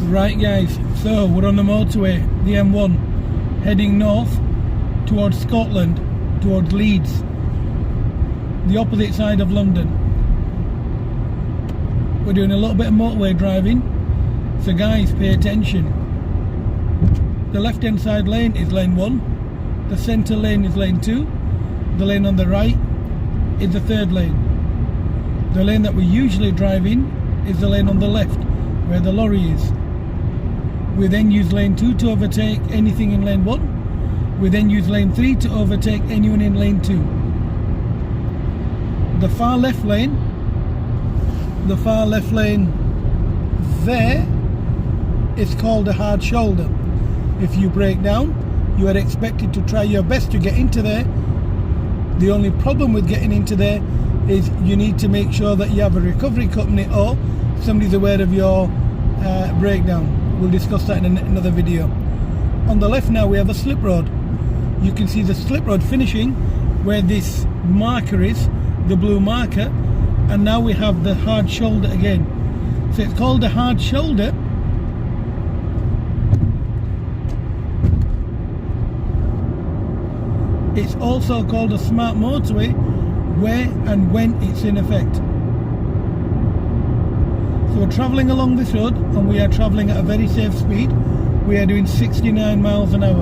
Right guys, so we're on the motorway, the M1, heading north towards Scotland, towards Leeds, the opposite side of London. We're doing a little bit of motorway driving, so guys pay attention. The left hand side lane is lane 1, the centre lane is lane 2, the lane on the right is the third lane. The lane that we usually drive in is the lane on the left, where the lorry is. We then use lane 2 to overtake anything in lane 1. We then use lane 3 to overtake anyone in lane 2. The far left lane there is called a hard shoulder. If you break down, you are expected to try your best to get into there. The only problem with getting into there is you need to make sure that you have a recovery company or somebody's aware of your breakdown. We'll discuss that in another video. On the left now we have a slip road. You can see the slip road finishing where this marker is, the blue marker, and now we have the hard shoulder again. So it's called a hard shoulder it's also called a smart motorway where and when it's in effect. So we're travelling along this road and we are travelling at a very safe speed. We are doing 69 miles an hour.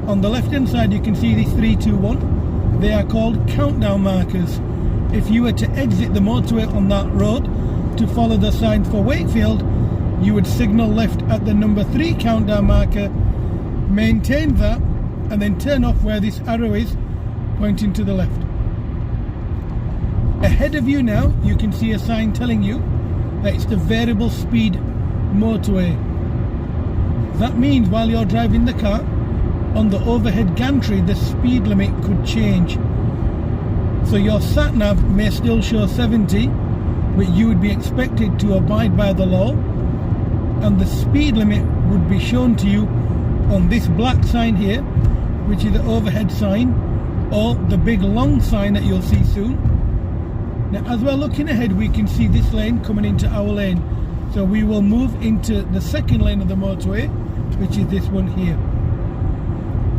On the left hand side you can see these 3, 2, 1. They are called countdown markers. If you were to exit the motorway on that road to follow the signs for Wakefield, you would signal left at the number 3 countdown marker, maintain that, and then turn off where this arrow is pointing to the left. Ahead of you now you can see a sign telling you that it's the variable speed motorway. That means while you're driving the car, on the overhead gantry the speed limit could change. So your sat nav may still show 70, but you would be expected to abide by the law, and the speed limit would be shown to you on this black sign here, which is the overhead sign, or the big long sign that you'll see soon. Now as we're looking ahead we can see this lane coming into our lane, so we will move into the second lane of the motorway, which is this one here.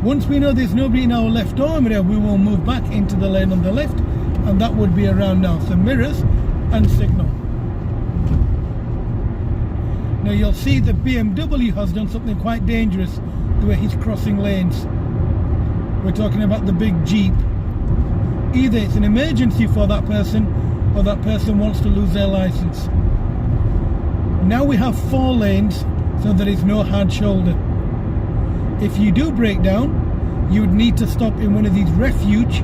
Once we know there's nobody in our left arm area, we will move back into the lane on the left, and that would be around now, so mirrors and signal. Now you'll see the BMW has done something quite dangerous the way he's crossing lanes. We're talking about the big Jeep. Either it's an emergency for that person or that person wants to lose their license. Now we have 4 lanes, so there is no hard shoulder. If you do break down, you would need to stop in one of these refuge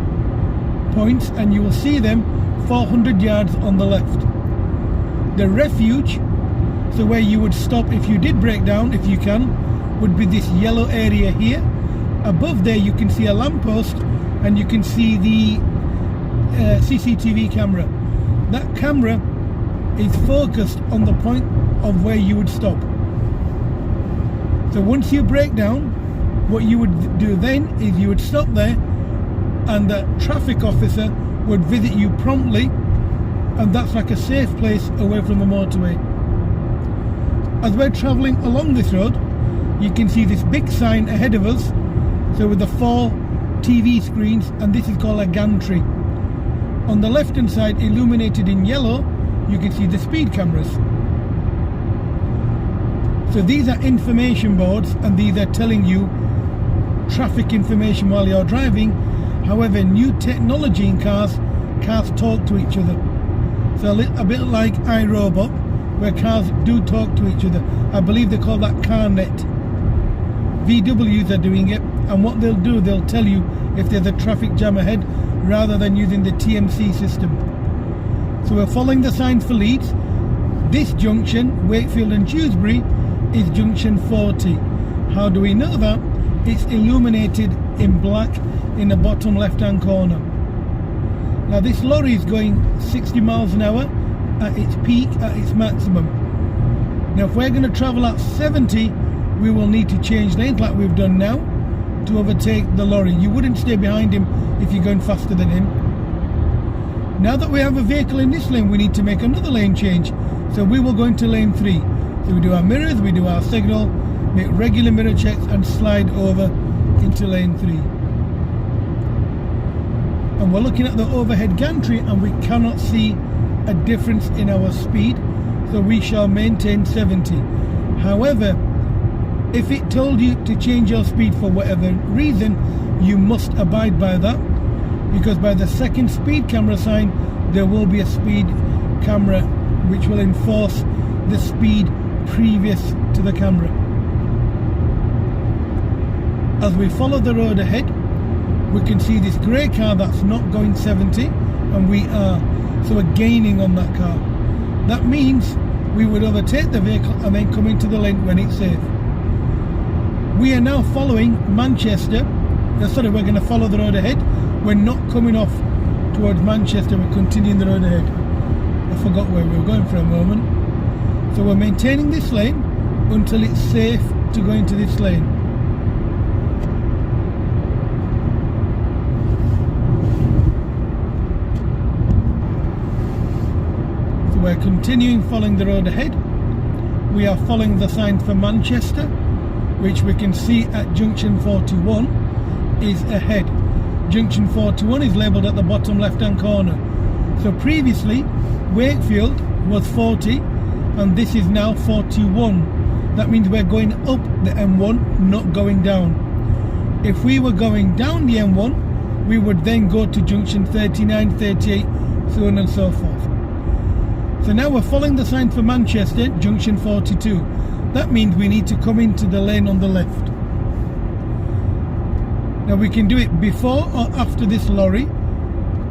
points, and you will see them 400 yards on the left. The refuge, so where you would stop if you did break down, if you can, would be this yellow area here. Above there you can see a lamppost and you can see the CCTV camera. That camera is focused on the point of where you would stop. So once you break down, what you would do then is you would stop there, and the traffic officer would visit you promptly, and that's like a safe place away from the motorway. As we're travelling along this road, you can see this big sign ahead of us, so with the 4 TV screens, and this is called a gantry. On the left hand side, illuminated in yellow, you can see the speed cameras. So these are information boards, and these are telling you traffic information while you're driving. However, new technology in cars talk to each other. So a bit like iRobot, where cars do talk to each other. I believe they call that CarNet. VWs are doing it, and what they'll do, they'll tell you if there's a traffic jam ahead rather than using the TMC system. So we're following the signs for Leeds. This junction, Wakefield and Dewsbury, is junction 40. How do we know that? It's illuminated in black in the bottom left hand corner. Now this lorry is going 60 miles an hour at its peak, at its maximum. Now if we're going to travel at 70, we will need to change lanes like we've done now to overtake the lorry. You wouldn't stay behind him if you're going faster than him. Now that we have a vehicle in this lane, we need to make another lane change. So we will go into lane 3. So we do our mirrors, we do our signal, make regular mirror checks and slide over into lane 3. And we're looking at the overhead gantry and we cannot see a difference in our speed. So we shall maintain 70. However, if it told you to change your speed for whatever reason, you must abide by that, because by the second speed camera sign there will be a speed camera which will enforce the speed previous to the camera. As we follow the road ahead, we can see this grey car that's not going 70, and we are, so we're gaining on that car. That means we would overtake the vehicle and then come into the lane when it's safe. We are now following Manchester. Sorry, we're going to follow the road ahead. We're not coming off towards Manchester, we're continuing the road ahead. I forgot where we were going for a moment. So we're maintaining this lane until it's safe to go into this lane. So we're continuing following the road ahead. We are following the sign for Manchester, which we can see at junction 41 is ahead. Junction 41 is labelled at the bottom left hand corner. So previously Wakefield was 40 and this is now 41. That means we're going up the M1, not going down. If we were going down the M1, we would then go to junction 39, 38, so on and so forth. So now we're following the sign for Manchester, junction 42. That means we need to come into the lane on the left. Now we can do it before or after this lorry,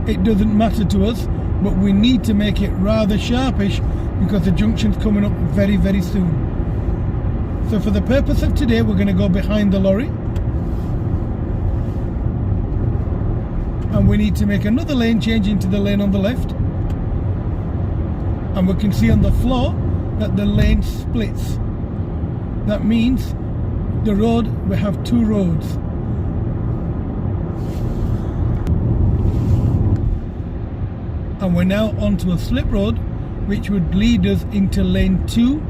it doesn't matter to us, but we need to make it rather sharpish because the junction's coming up very, very soon. So for the purpose of today, we're going to go behind the lorry. And we need to make another lane change into the lane on the left. And we can see on the floor that the lane splits. That means the road, we have two roads. And we're now onto a slip road which would lead us into lane 2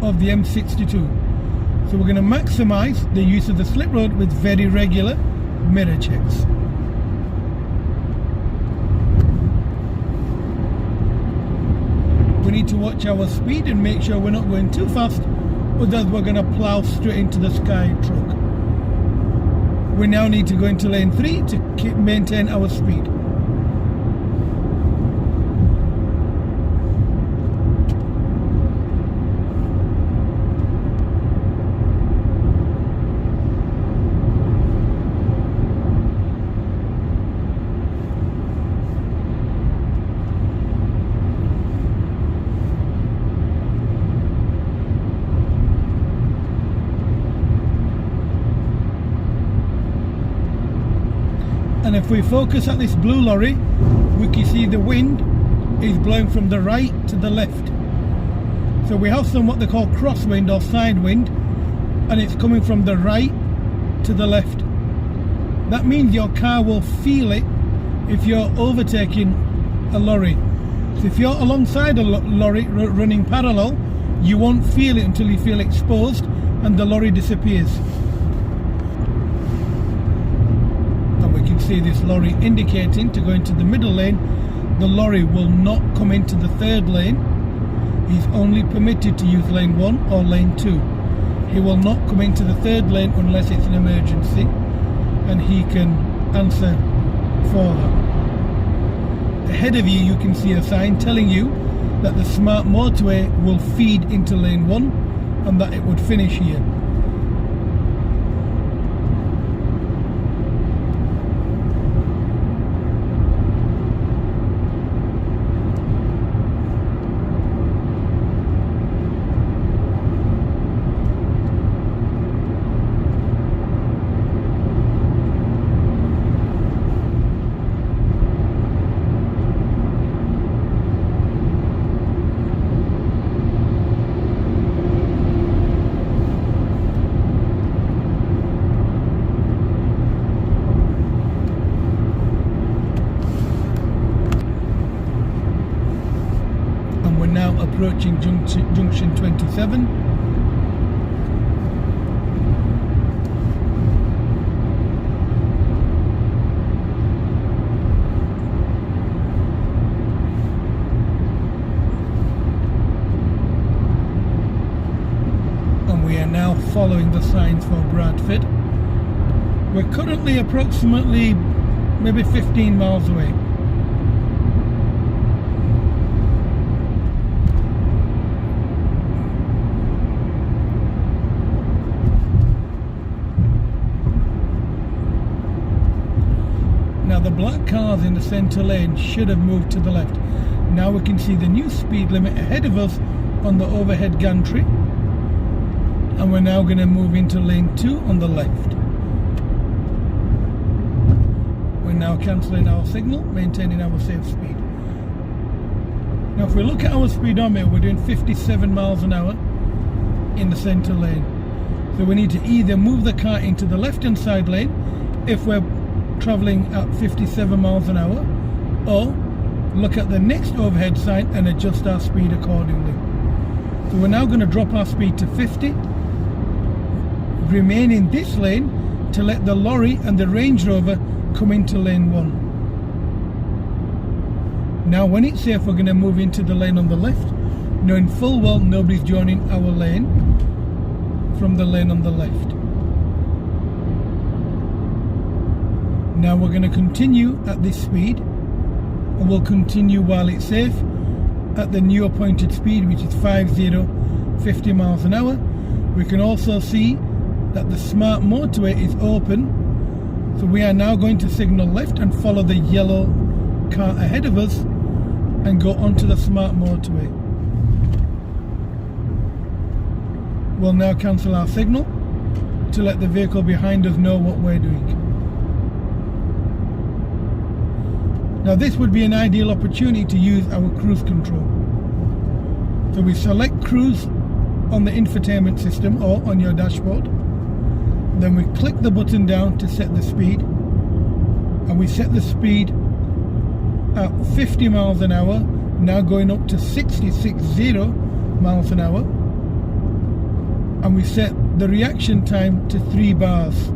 of the M62. So we're going to maximise the use of the slip road with very regular mirror checks. We need to watch our speed and make sure we're not going too fast, otherwise we're going to plough straight into the sky truck. We now need to go into lane 3 to maintain our speed. And if we focus at this blue lorry, we can see the wind is blowing from the right to the left. So we have some what they call crosswind or side wind, and it's coming from the right to the left. That means your car will feel it if you're overtaking a lorry. So if you're alongside a lorry running parallel, you won't feel it until you feel exposed and the lorry disappears. See this lorry indicating to go into the middle lane. The lorry will not come into the third lane. He's only permitted to use lane 1 or lane 2. He will not come into the third lane unless it's an emergency, and he can answer for that. Ahead of you, you can see a sign telling you that the smart motorway will feed into lane 1 and that it would finish here. now approaching junction 27. And we are now following the signs for Bradford. We're currently approximately maybe 15 miles away. Now the black cars in the centre lane should have moved to the left. Now we can see the new speed limit ahead of us on the overhead gantry. And we're now going to move into lane 2 on the left. We're now cancelling our signal, maintaining our safe speed. Now if we look at our speedometer, we're doing 57 miles an hour in the centre lane. So we need to either move the car into the left hand side lane if we're travelling at 57 miles an hour, or look at the next overhead sign and adjust our speed accordingly. So we're now going to drop our speed to 50, remain in this lane to let the lorry and the Range Rover come into lane 1. Now when it's safe, we're going to move into the lane on the left, knowing full well nobody's joining our lane from the lane on the left. Now we're going to continue at this speed, and we'll continue while it's safe at the new appointed speed, which is 50 miles an hour. We can also see that the smart motorway is open, so we are now going to signal left and follow the yellow car ahead of us and go onto the smart motorway. We'll now cancel our signal to let the vehicle behind us know what we're doing. Now this would be an ideal opportunity to use our cruise control. So we select cruise on the infotainment system or on your dashboard. Then we click the button down to set the speed. And we set the speed at 50 miles an hour, now going up to 60 miles an hour. And we set the reaction time to 3 bars.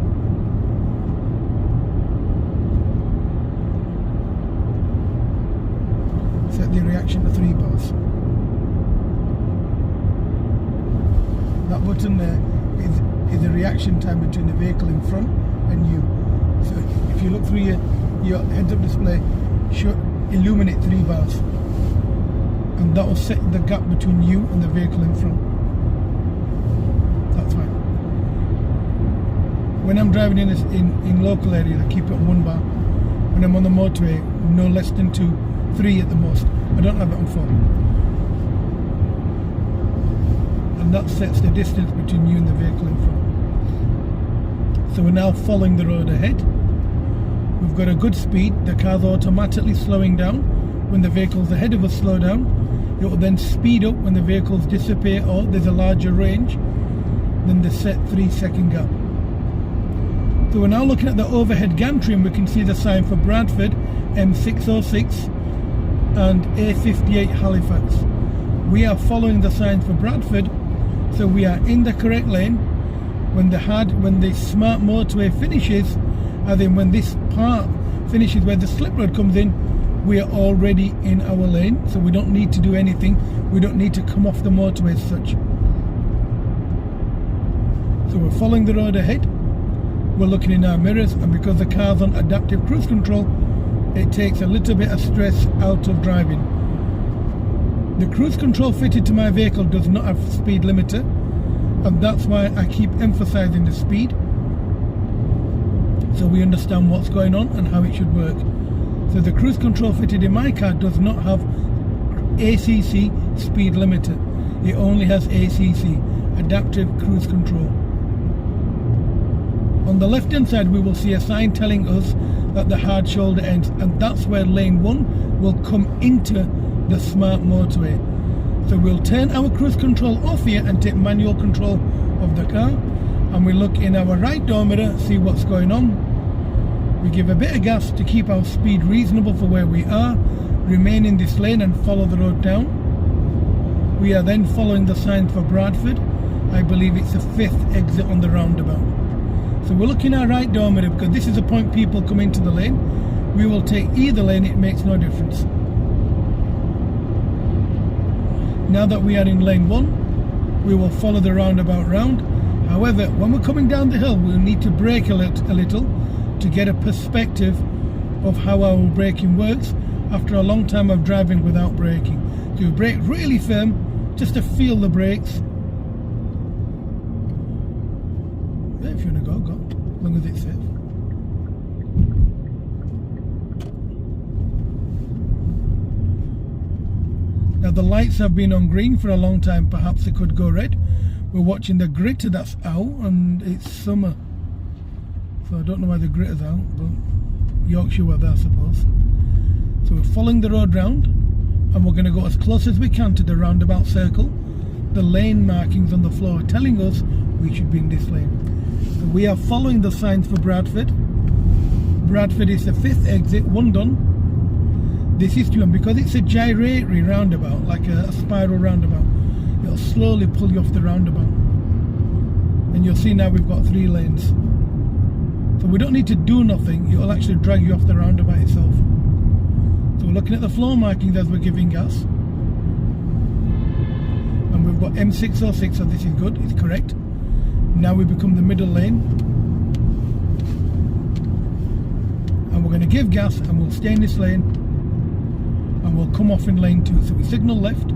Set the reaction to 3 bars. That button there is the reaction time between the vehicle in front and you. So if you look through your heads-up display, should illuminate 3 bars, and that will set the gap between you and the vehicle in front. That's fine. When I'm driving in local areas, I keep it 1 bar. When I'm on the motorway, no less than 2, 3 at the most. I don't have it on 4. And that sets the distance between you and the vehicle in front. So we're now following the road ahead. We've got a good speed. The car's automatically slowing down when the vehicles ahead of us slow down. It will then speed up when the vehicles disappear or there's a larger range than the set 3-second gap. So we're now looking at the overhead gantry, and we can see the sign for Bradford, M606 and A58 Halifax. We are following the sign for Bradford, so we are in the correct lane. When the smart motorway finishes, as in when this part finishes where the slip road comes in, we are already in our lane, so we don't need to do anything. We don't need to come off the motorway as such. So we're following the road ahead. We're looking in our mirrors, and because the car's on adaptive cruise control, it takes a little bit of stress out of driving. The cruise control fitted to my vehicle does not have speed limiter, and that's why I keep emphasizing the speed, so we understand what's going on and how it should work. So the cruise control fitted in my car does not have ACC speed limiter. It only has ACC, adaptive cruise control. On the left hand side we will see a sign telling us that the hard shoulder ends, and that's where lane 1 will come into the smart motorway. So we'll turn our cruise control off here and take manual control of the car, and we look in our right door mirror, see what's going on. We give a bit of gas to keep our speed reasonable for where we are, remain in this lane and follow the road down. We are then following the signs for Bradford. I believe it's the 5th exit on the roundabout. So we're looking at right Dormady, because this is the point people come into the lane. We will take either lane, it makes no difference. Now that we are in lane 1, we will follow the roundabout round. However, when we're coming down the hill, we'll need to brake a little to get a perspective of how our braking works after a long time of driving without braking. So you brake really firm just to feel the brakes. If you want to go, as long as it's safe. Now the lights have been on green for a long time, perhaps they could go red. We're watching the grit that's out, and it's summer. So I don't know why the grit is out, but Yorkshire weather, I suppose. So we're following the road round, and we're going to go as close as we can to the roundabout circle. The lane markings on the floor are telling us we should be in this lane. So we are following the signs for Bradford. Bradford is the 5th exit, 1 done. This is 2, and because it's a gyratory roundabout, like a spiral roundabout, it'll slowly pull you off the roundabout. And you'll see now we've got 3 lanes. So we don't need to do nothing, it'll actually drag you off the roundabout itself. So we're looking at the floor markings as we're giving gas. And we've got M606, so this is good, it's correct. Now we become the middle lane. And we're going to give gas, and we'll stay in this lane. And we'll come off in lane 2. So we signal left,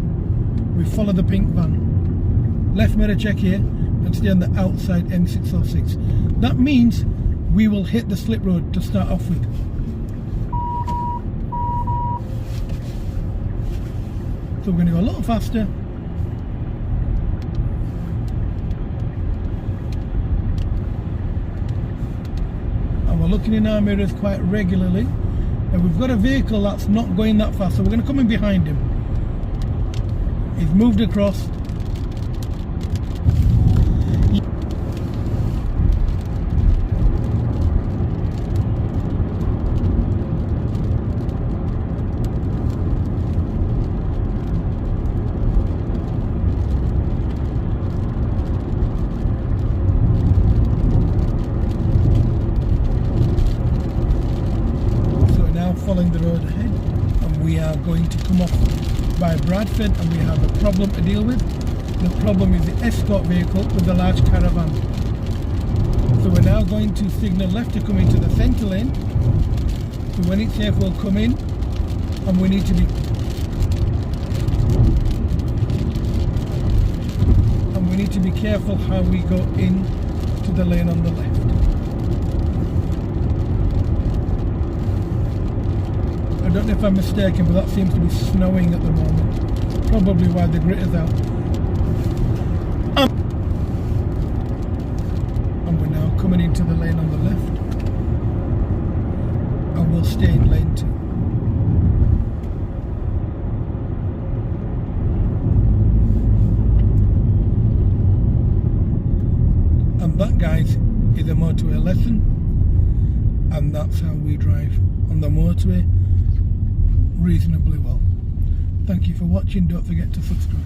we follow the pink van. Left mirror check here, and stay on the outside M606. That means we will hit the slip road to start off with. So we're going to go a little faster. And we're looking in our mirrors quite regularly. And we've got a vehicle that's not going that fast, so we're going to come in behind him. He's moved across. Following the road ahead, and we are going to come off by Bradford, and we have a problem to deal with. The problem is the escort vehicle with the large caravan. So we're now going to signal left to come into the centre lane. So when it's safe, we'll come in, and we need to be careful how we go in to the lane on the left. I don't know if I'm mistaken, but that seems to be snowing at the moment. Probably why the grit is out. And we're now coming into the lane on the left. And we'll stay in lane 2. And that, guys, is a motorway lesson. And that's how we drive on the motorway reasonably well. Thank you for watching. Don't forget to subscribe.